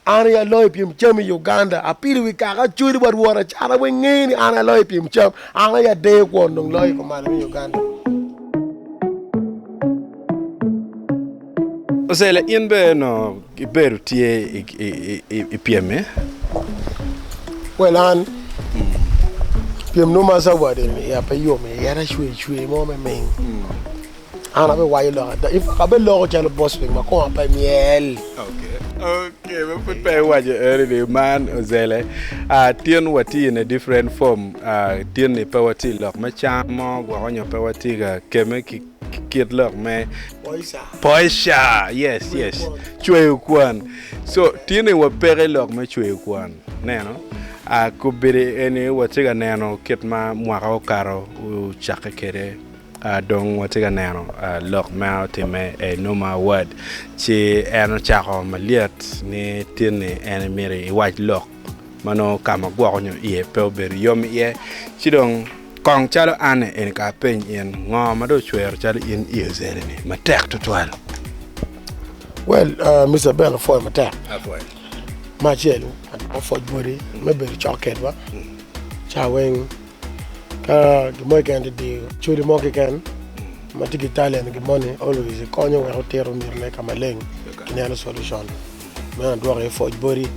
Ana ya loy pim cham Uganda. Apili we kaka churi wat wara chara we ngini ana loy pim cham. Ana ya de ko ndong loy ko malami Uganda. Ozelle inbe no iberu tie ipieme. Well an pim NUMA Award ya pa yo me ya na shwe mo me meng. Ana be wa lo da if ka be lo chalo boss be ma ko pa miel. Okay, we put by what you early man Ozelle. Tien wati in a different form. Tien ni pawati lock ma chamo gwa onyo pawati ga keme kid lock me. Poisha. Yes. Chwe ukwan. So tien ni wapere lock me chwe ukwan. Neno. Kubiri eni watiga neno kitma mwaka okaro uchaka kere. Dong watiga neno lock mao time NUMA Award chi eno chako maliat ni tini ene miri white lock mano kama gwa konyo iye peoberi yomi iye chidong kong chalo ane ene ka peny yen ngo mado chwer chalo yen iye Ozelle ni matek tutwal. Well, Mr. Bell for matek. Afoy. Machel at for body maybe chocolate wa. Chaweng the more can the chudi more can matiki Italian the money always konyo we hotel mir like amaleng kinana solution man do re for body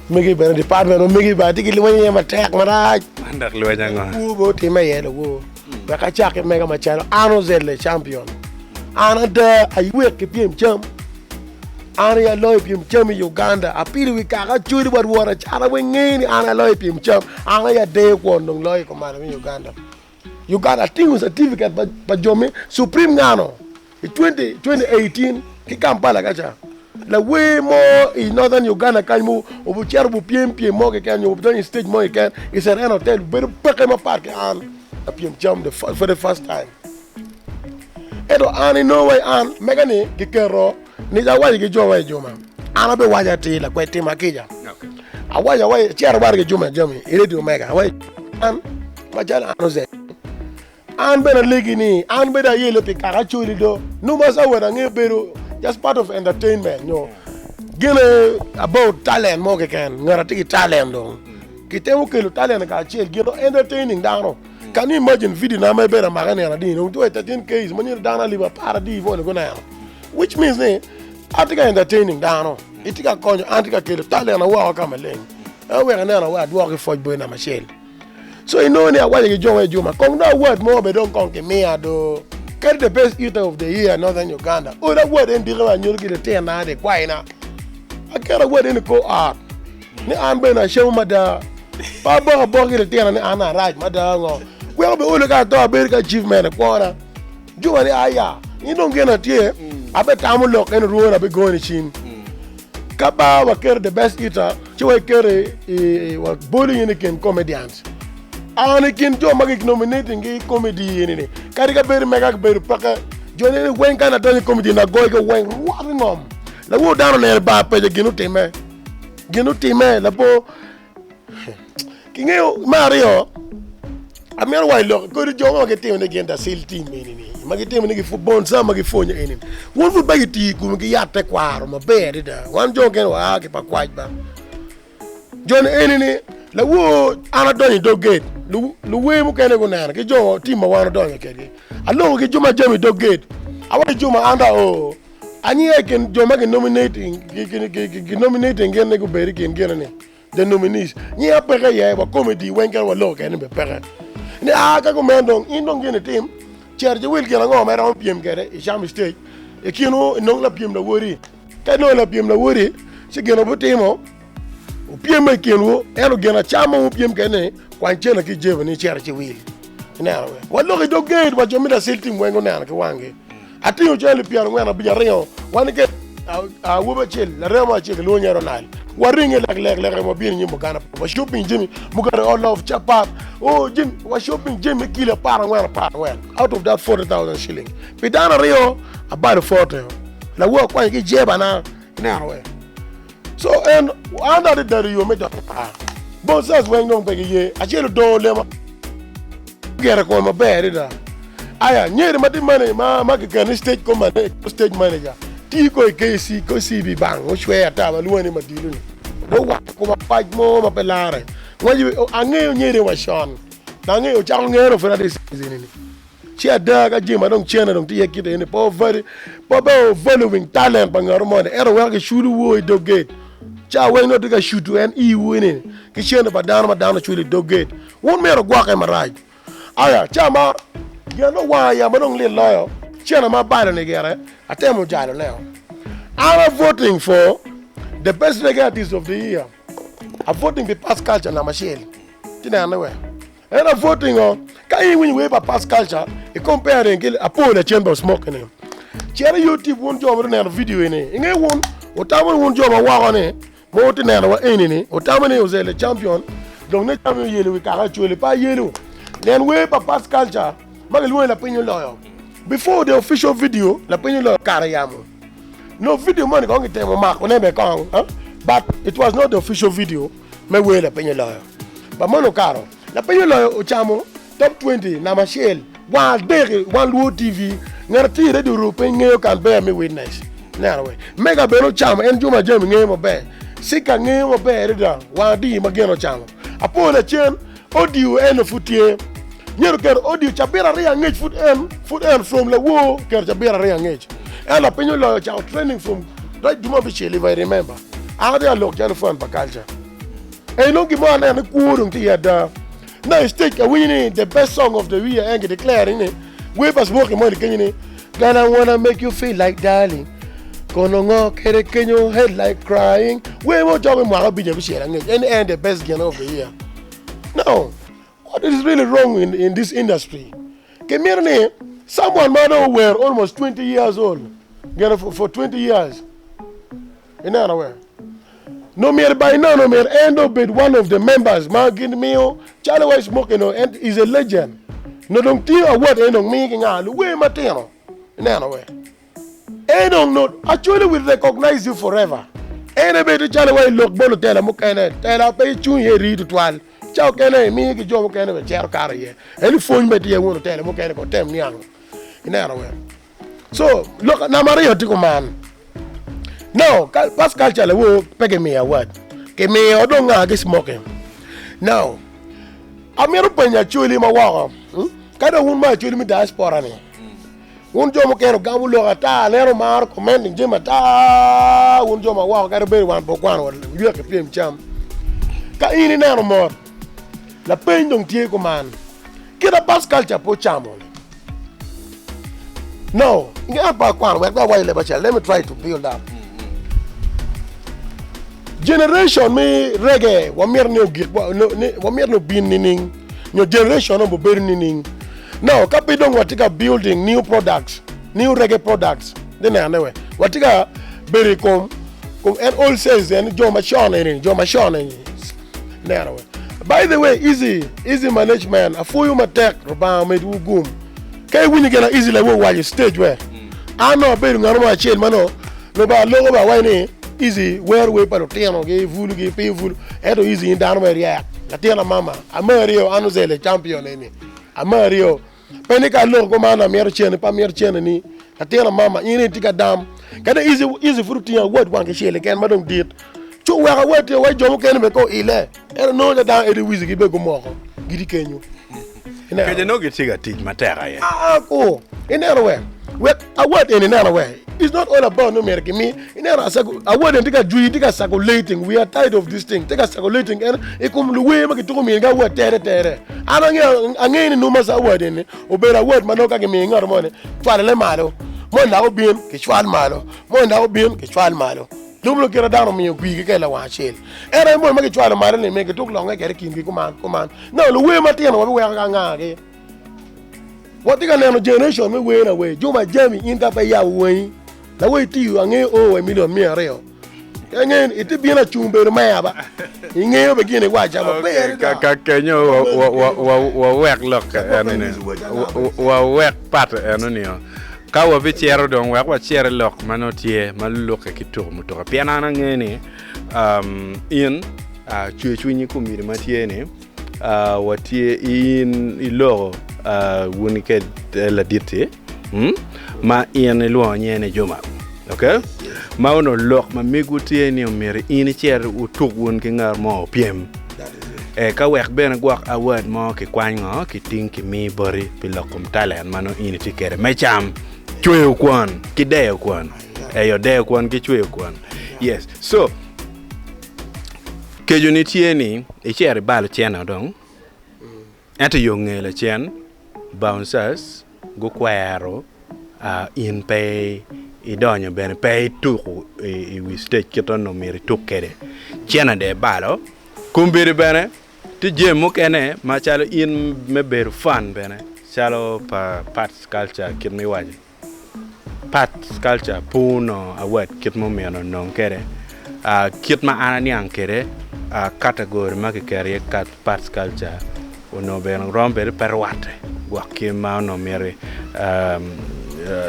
migi ben department migi ba tiki liwanya matek maraj Andak liwanya ngo wo ti mayelo wo ba ka chake mega machalo Ozelle champion ana da aywe ke piem cham ana ya loy piem cham Uganda apili we kaka chudi wat wara chara we ngini ana loy piem cham ana ya de ko ndong loy ko malami Uganda tingu certificate ba jome supreme ngano 2018 ki Kampala kacha la we mo in northern Uganda kan mo obu cherbu piem mo ke kan yo don stage mo ke is an hotel beru peke ma park an a piem cham for the first time edo ani no way an megani ki kero ni ja waji ki jowa joma ana be waja ti la kwete makija okay awaja way cher bar ke joma jami radio mega way an majala Ozelle an bena legini an beda yele pe kaka chuli do NUMA Award nge beru just part of entertainment gene about talent mo ke kan ngara tiki talent do kitemu ke talent ka chel geno entertaining dano. Can you imagine video na me bera magane na di no to 13k is money dana liba para di vo go na which means atika entertaining dano itika konyo antika ke talent na wa kama leng we na wa do ke foj boy na machel. So you know, Joma. Kong that word more, but don't conquer me. Do carry the best eater of the year, Northern Uganda. Oh, that word in the and you'll get a 10 now. The quina. I carry a word in the co art. The Anben, I show Mada. Papa, Boggy, the 10 and Anna, right, Madame. Well, we only got to a big achievement, a quarter. Juma, aya. You don't get a tear. I bet I'm look and road, I'll be going to chin. Kapa, I carry the best eater. She will carry a bullying in comedians. Ana kin jo magik nominating gi comedy ni kari ka ber mega ber paka jone wen kana tan comedy na goy go wen ruari ngom la wo dano ne ba pe ginu time la po kinyo Mario amer way lo ko di jo ma ke team ne genda sil team ni magi team ni football sa magi fonya eni won fu bagi ti ku ngi yatte kwaro ma be da wan jo ken wa ke pa kwaj ba jone eni ni la wo ana doni do gate lu we mu kene go nana ke jo team wa do ke allo ke juma jami do gate awa juma anda o ani e ken jo magi nominating ki nominating gen go beri ken ne the nominees ni apere ye ba comedy wen kan wa lo ken be pere ni aga go mendong indong gen team cherje wil gen ngo me ron piem kere e jam stage e kino non la piem la wori ke no la piem la wori se gen bo timo o piem me kenwo ero gena chama o piem kene kwanchena ki jebe ni cherche wil na we wallo do gate ba jomi da seltim wengo na ke wange ati o jele piano ngana bi rio wan ke a wo ba chel la rema che lo nyero nal waringe lek mo bi ni mo gana ba shopping jimi mo gana all of chapa o jim wa shopping jimi kila para ngana out of that 40,000 shilling bidana rio about 40 la wo kwa ki jeba na we. So and under the you made both says when no beg ye I tell do lema get ko ma bere da aya nyere mati mane ma kan stage stage manager ti ko KC ko CB bang o shwe ata ba luani madilu do wa kuma paj mo ma pelare ngoji ang'eyo nyere wa shon na ng'eyo chako ng'ero fena de season ni chia daga jima dong chena dong tiye kite ni po following talent bangaro mo ero wa ke shuru wo do gate cha we no diga shutu en I wini ki chena ba dano chuli do gate won mero gwa ka maraj aya chama ya no wa ya madong le loyo chena ma bala ni gere atemo jalo leo I'm voting for the best reggae artist of the year. I'm voting for past culture na Michelle. Tina anywhere. And I'm voting on can you win way by past culture e compare ngil apo the chamber smoking him. Chere YouTube won job na video ni. Nge won otamo won job wa ne mo tina na wa enini otamo ne Ozelle champion donc ne champion yele we kara chole pa yelo. Then way by past culture magal won la pinyo loyo. Before the official video la pinyo loyo kara yamu. No video money going to tell mark whenever come, but it was not the official video. Me we la penye lawyer. But mono caro. La penye lawyer ochamo top 20 na Michelle. One day one Lakwed TV. Ngarti ready ro penye can bear me witness. Na way. Mega beno chamo en juma jam nge mo be. Sika nge mo be reda. One day mageno chamo. Apo la chen audio en futie. Nyero ker audio chabera ria ngej foot en from the wo ker chabera ria ngej. And I penyo lo cha training from right Juma Bichel if I remember. I had a look at fun for culture. And no give on and a cool to yada. Now take a winning the best song of the year and declaring it. We was working money can you Gonna wanna make you feel like darling. Gonna walk can your head like crying. We won't job in Marabi and the best game of the year. No. What is really wrong in this industry? Someone might know we're almost 20 years old. Get for 20 years. In other way. No mere by now, no mere end up with one of the members, Margin Mio, Charlie White Smoking, and is a legend. No don't tell what end on making all the way Matino. In other way. I don't know. Actually will recognize you forever. Anybody Charlie White look bolo tell a mukane, tell a pay tune here read to 12. Chow can I make a job kind of a chair car here. Any phone but you want to tell a mechanical 10 young. In other way. So look at Namario Tico man. No, past culture will pay me a word. Give me or don't get smoking. Now, I'm here to pay your chili my walk. Kind of one my chili diaspora. One job can go look at Nero Mar commanding Jim at one job my walk at a bear one for one or you have to play him champ. Ka in no more. La pain don't take man. Get a past culture po chamo. No, let me try to build up. Generation me reggae, wamir no bin nining, your generation no beri nining. Now, kapi dong watika building new products, new reggae products. Then anyway, watika beri kom and all says then Joe Machon. Anyway. By the way, easy management. A full matek roba medu gum. Kay wini gana easy level while you stage where. I know better ngano chain mano. No ba logo ba wine easy where we paro tiano ge vulu ge pay vulu. Edo easy in down where ya. Latiana mama. Amario Ozelle champion eni. Amario. Penika logo mana mier chen pa mier chen ni. Latiana mama ini tika dam. Kada easy fruitia word one ke shele ken madong dit. Chu wa wete wa jomo ken be ko ile. Ero no da dan edi wizi be go moko. Gidi kenyu. Kaje no get tiga teach matera ya. Cool. In other way. A word in another way. It's not all about no mere me. In other a word and take circulating. We are tired of this thing. Take a circulating and it come the way make it to me ga word tere. Ange NUMA Award in obera word manoka ge me ngor mone. Fale le malo. Mo na obien ke chwal malo. Mo na obien ke chwal malo. Dumlo kira dano mi gwi ke la wa chel. Era mo make chwal malo le make tok longa ke kin ki command. No le we matien wa we ga nga ke. What you can generation me way away. Juma Jamie in that ya way. The way to you and a million me real. Again, it be a chumber maba. In a beginning, watch our can you work lock and work part and Kawa Vichero don't work what chair lock manotier, Maluka Kitum to a piano ngeni in Chuini Kumi Matiene. What ye in Ilo Wuniked la dite ma in Ilo Nyene Juma. Okay? ma ono lok ma migu tie ni omere in cher utuk won ki ngar mo piem ka wek ben gwak award mo ki kwango ki ting ki mi bori pilokum talent mano in ti kere mecham chweyo kwan ki deyo kwan yo deyo kwan ki chweyo kwan yes so kejo ni tie ni e cher bal chena dong ento yo ngele chen bouncers go kwero in pay idonyo ben pay tuku we stage kiton no meri tukere chena de balo kumbiri bene ti jemu kene ma chalo in me beru fan bene chalo pa parts culture kit mi waje parts culture puno awet kit mo meno non kere kit ma ananian kere category ma ke kere kat parts culture uno ben rombe per wate gwaki ma no meri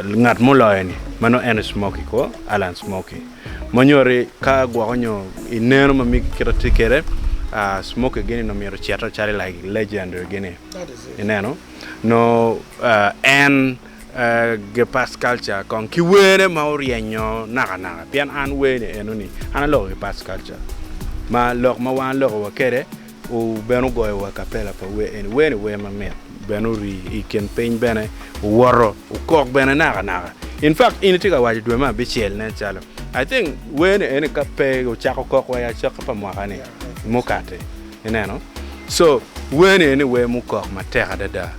ngat mo loyeni mano en smoky ko alan smoky monyori ka gwagonyo ineno ma mi kirati kere smoke gini no miro chiato chari like legend gini ineno no en ge past culture kon ki wene ma orienyo naga pian an wene enoni ana lo ge past culture ma lo ma wan lo wa kere o beno goy wa capella pa we ma met beno ri iken pein bene woro o kok bene naga in fact in tiga waji do ma be chel ne chalo I think when any cape o chako kok wa ya chako pa mwakane mukate ineno so when anyway mukok matera dada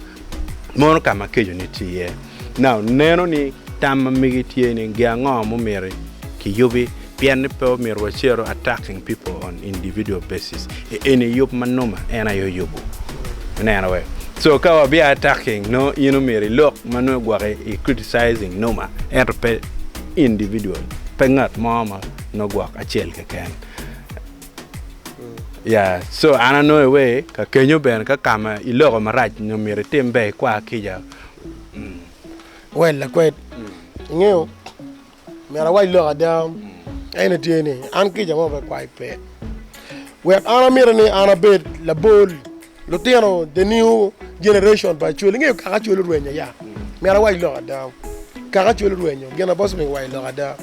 mono kama kejo ni tie now neno ni tam migi tie ni ngango mo mere ki yubi pian pe mer wachero attacking people on individual basis any yup manoma ena yo yubu neno we so kawa be attacking no you know mere look mano gware criticizing noma erpe individual pengat mama no gwak achel ke ken yeah so ana no way ka kenyo ben ka kama ilogo maraj no mere tembe kwa kija well Lakwed ngeo mera wai logo down ene tieni an kija mo be kwa ipe we ana mere ni ana bet la bol lo tiano the new generation by chule ngeo ka chule ruenya ya mera wai logo down ka chule ruenya gena boss me wai logo down